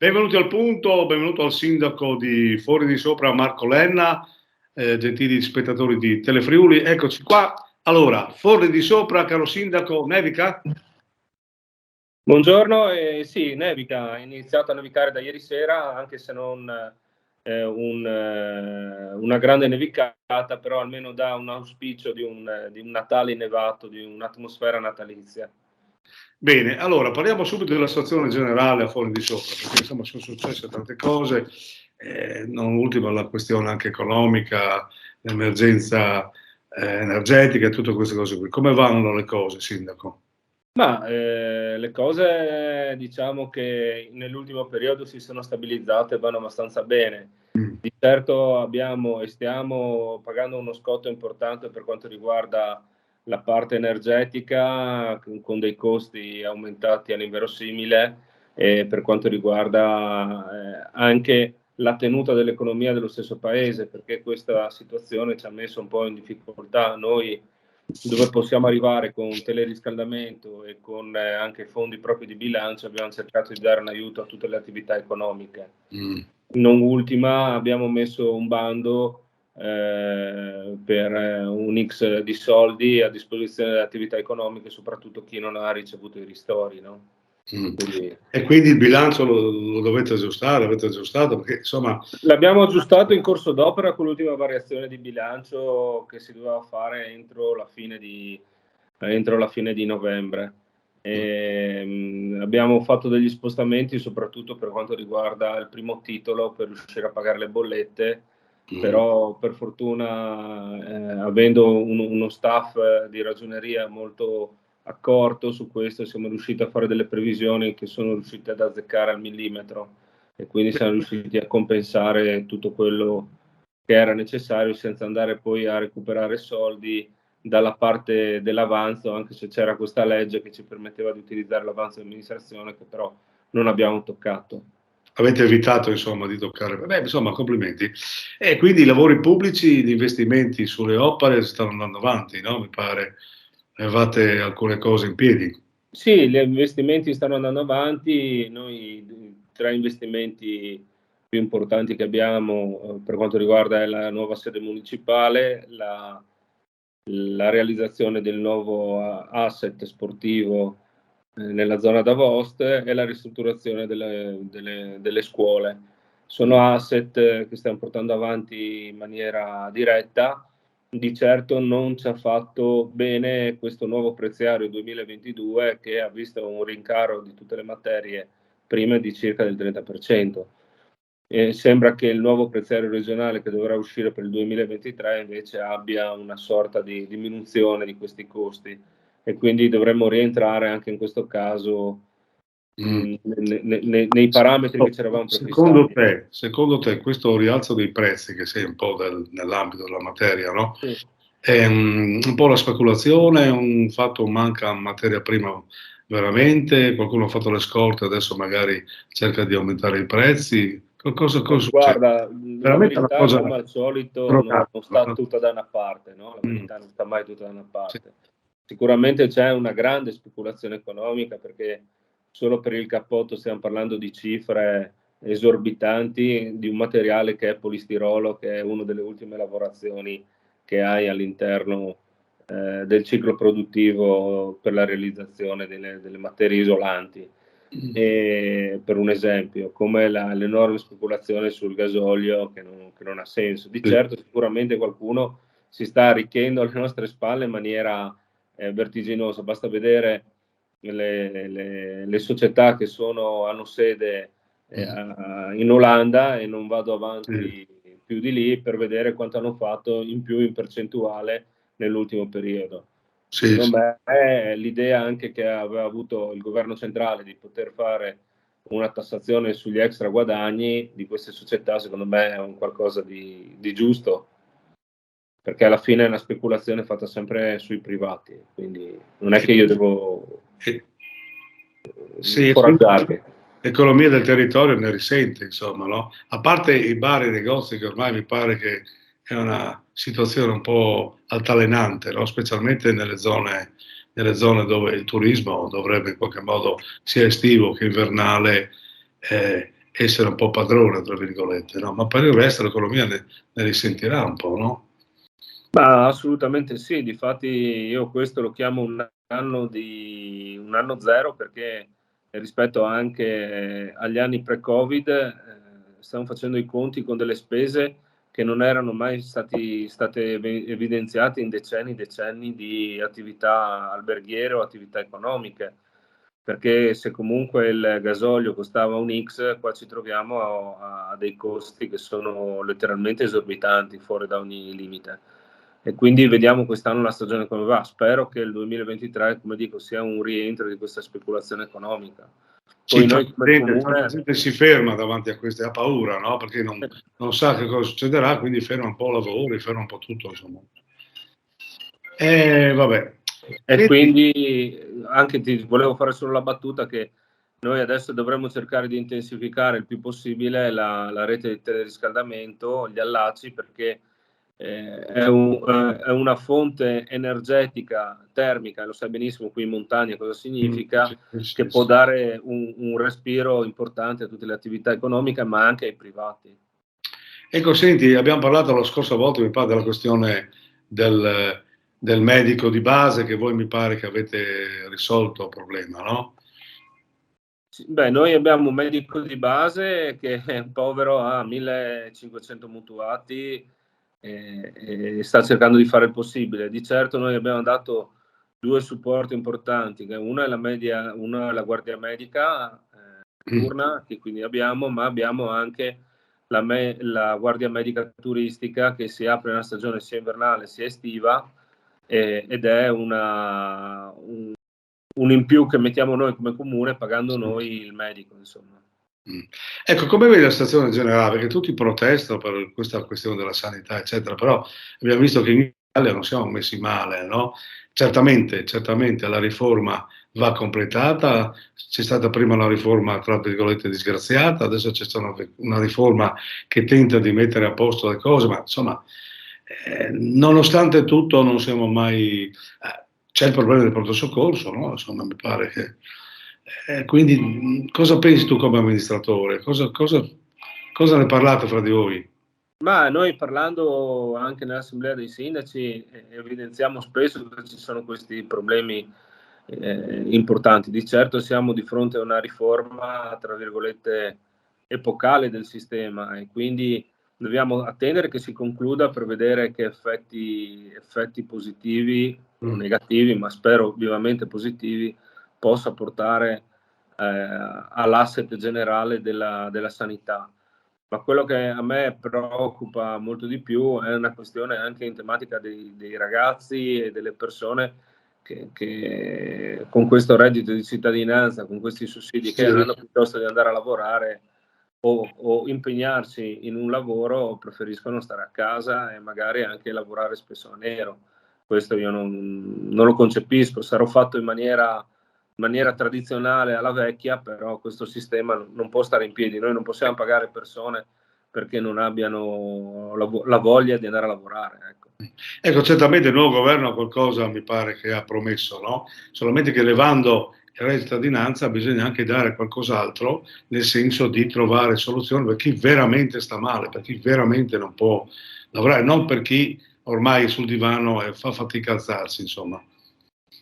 Benvenuti al punto, benvenuto al sindaco di Fuori di Sopra Marco Lenna, gentili spettatori di Telefriuli, eccoci qua. Allora, Fuori di Sopra, caro sindaco, nevica? Buongiorno, sì, nevica, ha iniziato a nevicare da ieri sera, anche se non una grande nevicata, però almeno dà un auspicio di un Natale innevato, di un'atmosfera natalizia. Bene, allora parliamo subito della situazione generale a Fuori di Sopra, perché insomma sono successe tante cose, non ultima la questione anche economica, l'emergenza energetica e tutte queste cose qui. Come vanno le cose, sindaco? Ma le cose diciamo che nell'ultimo periodo si sono stabilizzate e vanno abbastanza bene. Di certo abbiamo e stiamo pagando uno scotto importante per quanto riguarda la parte energetica, con dei costi aumentati all'inverosimile, e per quanto riguarda anche la tenuta dell'economia dello stesso paese, perché questa situazione ci ha messo un po' in difficoltà. Noi, dove possiamo arrivare con teleriscaldamento e con anche fondi propri di bilancio, abbiamo cercato di dare un aiuto a tutte le attività economiche. Non ultima, abbiamo messo un bando per un X di soldi a disposizione delle attività economiche, soprattutto chi non ha ricevuto i ristori, no? E quindi il bilancio lo dovete aggiustare, l'avete aggiustato? Perché insomma... L'abbiamo aggiustato in corso d'opera con l'ultima variazione di bilancio che si doveva fare entro la fine di novembre. Abbiamo fatto degli spostamenti soprattutto per quanto riguarda il primo titolo per riuscire a pagare le bollette, però per fortuna avendo uno staff di ragioneria molto accorto su questo, siamo riusciti a fare delle previsioni che sono riuscite ad azzeccare al millimetro, e quindi siamo riusciti a compensare tutto quello che era necessario senza andare poi a recuperare soldi dalla parte dell'avanzo, anche se c'era questa legge che ci permetteva di utilizzare l'avanzo di amministrazione, che però non abbiamo toccato. Avete evitato insomma di toccare, beh, insomma complimenti. E quindi i lavori pubblici, gli investimenti sulle opere stanno andando avanti, no? Mi pare, avevate alcune cose in piedi. Sì, gli investimenti stanno andando avanti. Noi tra investimenti più importanti che abbiamo per quanto riguarda la nuova sede municipale, la realizzazione del nuovo asset sportivo nella zona d'Avost e la ristrutturazione delle scuole. Sono asset che stiamo portando avanti in maniera diretta. Di certo non ci ha fatto bene questo nuovo preziario 2022, che ha visto un rincaro di tutte le materie prime di circa del 30%. Sembra che il nuovo preziario regionale che dovrà uscire per il 2023 invece abbia una sorta di diminuzione di questi costi, e quindi dovremmo rientrare anche in questo caso nei parametri che ci eravamo prefissati. Secondo te questo rialzo dei prezzi, che sei un po' nell'ambito della materia, no? Sì. È un po' la speculazione, è un fatto, manca materia prima veramente, qualcuno ha fatto le scorte, adesso magari cerca di aumentare i prezzi. Cosa succede? Guarda, la Veramente una verità, cosa come al solito, drogata, non sta tutta da una parte, no? La verità non sta mai tutta da una Sì. parte. Sicuramente c'è una grande speculazione economica, perché solo per il cappotto stiamo parlando di cifre esorbitanti di un materiale che è polistirolo, che è una delle ultime lavorazioni che hai all'interno del ciclo produttivo per la realizzazione delle materie isolanti. E per un esempio, come l'enorme speculazione sul gasolio che non ha senso. Di certo sicuramente qualcuno si sta arricchendo alle nostre spalle in maniera vertiginosa. Basta vedere le società che hanno sede in Olanda, e non vado avanti più di lì per vedere quanto hanno fatto in più in percentuale nell'ultimo periodo. Secondo me l'idea anche che aveva avuto il governo centrale di poter fare una tassazione sugli extra guadagni di queste società, secondo me è un qualcosa di giusto, perché alla fine è una speculazione fatta sempre sui privati, quindi non è che io devo foraggiarli. L'economia del territorio ne risente, insomma, no? A parte i bar e i negozi, che ormai mi pare che è una situazione un po' altalenante, no? Specialmente nelle zone dove il turismo dovrebbe in qualche modo, sia estivo che invernale, è essere un po' padrone, tra virgolette, no? Ma per il resto l'economia ne risentirà un po', no? Ma assolutamente sì, difatti io questo lo chiamo un anno zero, perché rispetto anche agli anni pre-Covid stiamo facendo i conti con delle spese che non erano mai state evidenziate in decenni di attività alberghiere o attività economiche, perché se comunque il gasolio costava un X, qua ci troviamo a dei costi che sono letteralmente esorbitanti, fuori da ogni limite. E quindi vediamo quest'anno la stagione come va. Spero che il 2023, come dico, sia un rientro di questa speculazione economica. Poi Sì, noi come tanta comune... gente si ferma davanti a queste, ha paura, no? Perché non sa che cosa succederà, quindi ferma un po' lavori, ferma un po' tutto, insomma. Vabbè. E quindi anche ti volevo fare solo la battuta che noi adesso dovremmo cercare di intensificare il più possibile la rete di teleriscaldamento, gli allacci, perché è una fonte energetica termica, lo sai benissimo qui in montagna cosa significa, che può dare un respiro importante a tutte le attività economiche, ma anche ai privati. Ecco, senti, abbiamo parlato la scorsa volta, mi pare, della questione del medico di base, che voi mi pare che avete risolto il problema, no? Beh, noi abbiamo un medico di base che è un povero, ha 1500 mutuati e sta cercando di fare il possibile. Di certo noi abbiamo dato due supporti importanti, che una è la guardia medica diurna, che quindi abbiamo, ma abbiamo anche la guardia medica turistica che si apre nella stagione sia invernale sia estiva, ed è un in più che mettiamo noi come comune pagando noi il medico, insomma. Ecco, come vedi la situazione generale? Perché tutti protestano per questa questione della sanità, eccetera, però abbiamo visto che in Italia non siamo messi male, no? Certamente la riforma va completata, c'è stata prima una riforma, tra virgolette, disgraziata, adesso c'è stata una riforma che tenta di mettere a posto le cose, ma insomma, nonostante tutto non siamo mai... c'è il problema del pronto soccorso, no? Insomma, mi pare che... quindi cosa pensi tu come amministratore? Cosa ne parlate fra di voi? Ma noi parlando anche nell'assemblea dei sindaci evidenziamo spesso che ci sono questi problemi importanti. Di certo siamo di fronte a una riforma, tra virgolette, epocale del sistema e quindi dobbiamo attendere che si concluda per vedere che effetti positivi o negativi, ma spero vivamente positivi, possa portare all'asset generale della sanità. Ma quello che a me preoccupa molto di più è una questione anche in tematica dei ragazzi e delle persone che con questo reddito di cittadinanza, con questi sussidi che hanno, piuttosto di andare a lavorare o impegnarsi in un lavoro, preferiscono stare a casa e magari anche lavorare spesso a nero. Questo io non lo concepisco, sarò fatto in maniera tradizionale alla vecchia, però questo sistema non può stare in piedi. Noi non possiamo pagare persone perché non abbiano la voglia di andare a lavorare. Ecco, certamente il nuovo governo qualcosa mi pare che ha promesso, no? Solamente che levando il reddito di cittadinanza bisogna anche dare qualcos'altro, nel senso di trovare soluzioni per chi veramente sta male, per chi veramente non può lavorare, non per chi ormai è sul divano e fa fatica a alzarsi, insomma.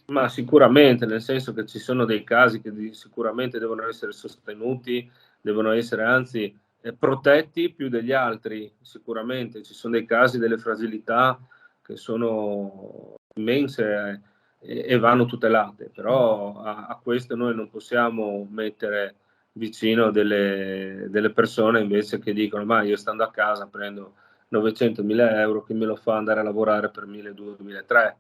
Ma sicuramente, nel senso che ci sono dei casi che sicuramente devono essere sostenuti, devono essere anzi protetti più degli altri, sicuramente. Ci sono dei casi, delle fragilità che sono immense e vanno tutelate, però a questo noi non possiamo mettere vicino delle persone invece che dicono ma io stando a casa prendo 900.000 euro, chi me lo fa andare a lavorare per 1.200-1.300?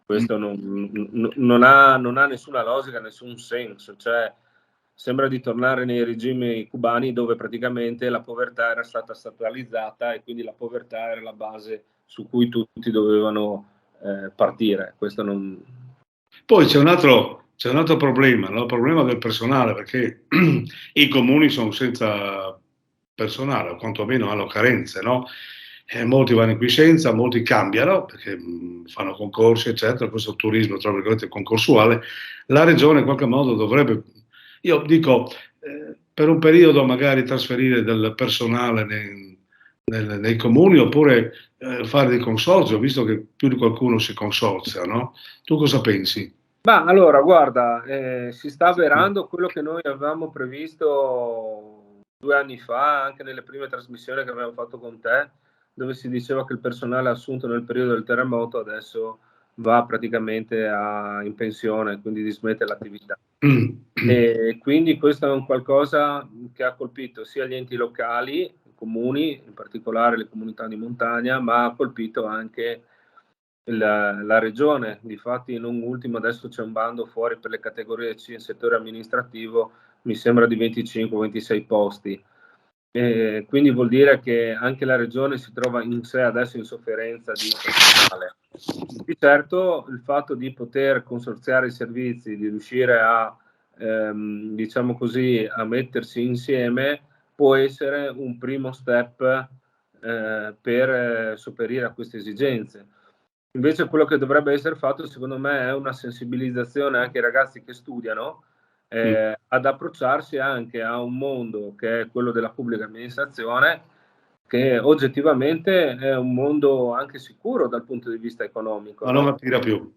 Questo non ha nessuna logica, nessun senso, cioè sembra di tornare nei regimi cubani dove praticamente la povertà era stata statalizzata e quindi la povertà era la base su cui tutti dovevano partire. Questo non... Poi c'è un altro problema, no? Il problema del personale, perché i comuni sono senza personale, o quantomeno hanno carenze, no? Molti vanno in quiescenza, molti cambiano perché fanno concorsi, eccetera, questo turismo, tra virgolette, concorsuale. La regione in qualche modo dovrebbe, io dico, per un periodo magari trasferire del personale nei comuni oppure fare dei consorzi, ho visto che più di qualcuno si consorzia, no? Tu cosa pensi? Ma allora, guarda, si sta avverando quello che noi avevamo previsto 2 anni fa, anche nelle prime trasmissioni che abbiamo fatto con te, dove si diceva che il personale assunto nel periodo del terremoto adesso va praticamente in pensione, quindi dismette l'attività. E quindi questo è un qualcosa che ha colpito sia gli enti locali, i comuni, in particolare le comunità di montagna, ma ha colpito anche la regione. Difatti, non ultimo, adesso c'è un bando fuori per le categorie C in settore amministrativo, mi sembra di 25-26 posti. Quindi vuol dire che anche la regione si trova in sé adesso in sofferenza di personale. Di certo il fatto di poter consorziare i servizi, di riuscire a diciamo così, a mettersi insieme può essere un primo step per sopperire a queste esigenze. Invece quello che dovrebbe essere fatto, secondo me, è una sensibilizzazione anche ai ragazzi che studiano ad approcciarsi anche a un mondo che è quello della pubblica amministrazione, che oggettivamente è un mondo anche sicuro dal punto di vista economico, Ma non no? attira più.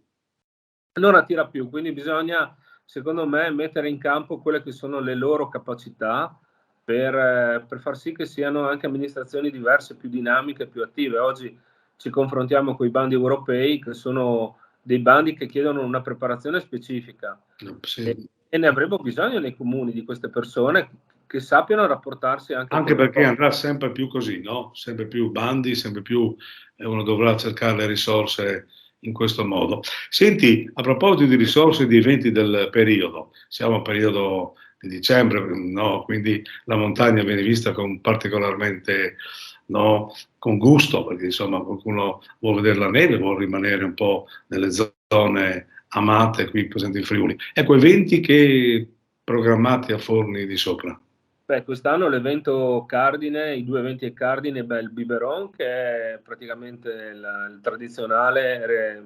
Non attira più, quindi bisogna, secondo me, mettere in campo quelle che sono le loro capacità per far sì che siano anche amministrazioni diverse, più dinamiche, più attive. Oggi ci confrontiamo con i bandi europei, che sono dei bandi che chiedono una preparazione specifica Sì. e ne avremo bisogno nei comuni di queste persone che sappiano rapportarsi anche Anche con il perché andrà sempre più così, no? Sempre più bandi, sempre più uno dovrà cercare le risorse in questo modo. Senti, a proposito di risorse e di eventi del periodo, siamo a periodo di dicembre, no? Quindi la montagna viene vista con particolarmente, no? Con gusto, perché insomma qualcuno vuole vedere la neve, vuole rimanere un po' nelle zone amate qui presenti in Friuli. Ecco, eventi che programmati a Forni di Sopra. Beh, quest'anno l'evento cardine, i 2 eventi cardine, il Biberon, che è praticamente il tradizionale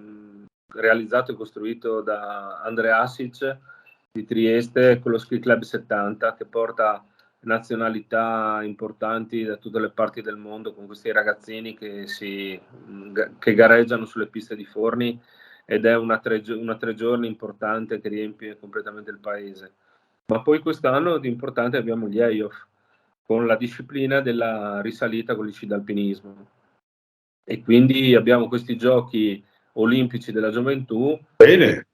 realizzato e costruito da Andrea Asic di Trieste con lo Ski Club 70, che porta nazionalità importanti da tutte le parti del mondo con questi ragazzini che gareggiano sulle piste di Forni, ed è una 3 giorni importante che riempie completamente il paese. Ma poi quest'anno di importante abbiamo gli EIOF, con la disciplina della risalita con gli sci d'alpinismo. E quindi abbiamo questi giochi olimpici della gioventù Bene.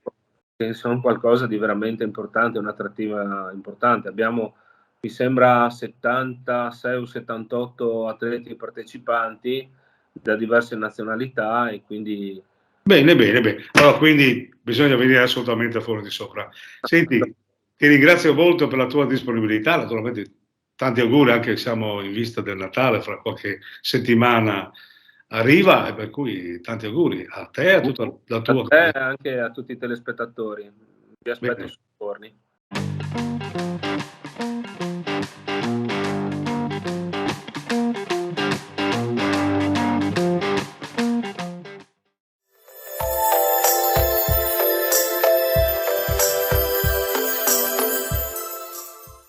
che sono qualcosa di veramente importante, un'attrattiva importante. Abbiamo, mi sembra, 76 o 78 atleti partecipanti da diverse nazionalità e quindi... Bene, bene, bene. Allora, quindi bisogna venire assolutamente a Forno di Sopra. Senti, ti ringrazio molto per la tua disponibilità, naturalmente tanti auguri, anche siamo in vista del Natale, fra qualche settimana arriva, e per cui tanti auguri a te e a tutta la tua A te e anche a tutti i telespettatori. Vi aspetto Bene. su Forni.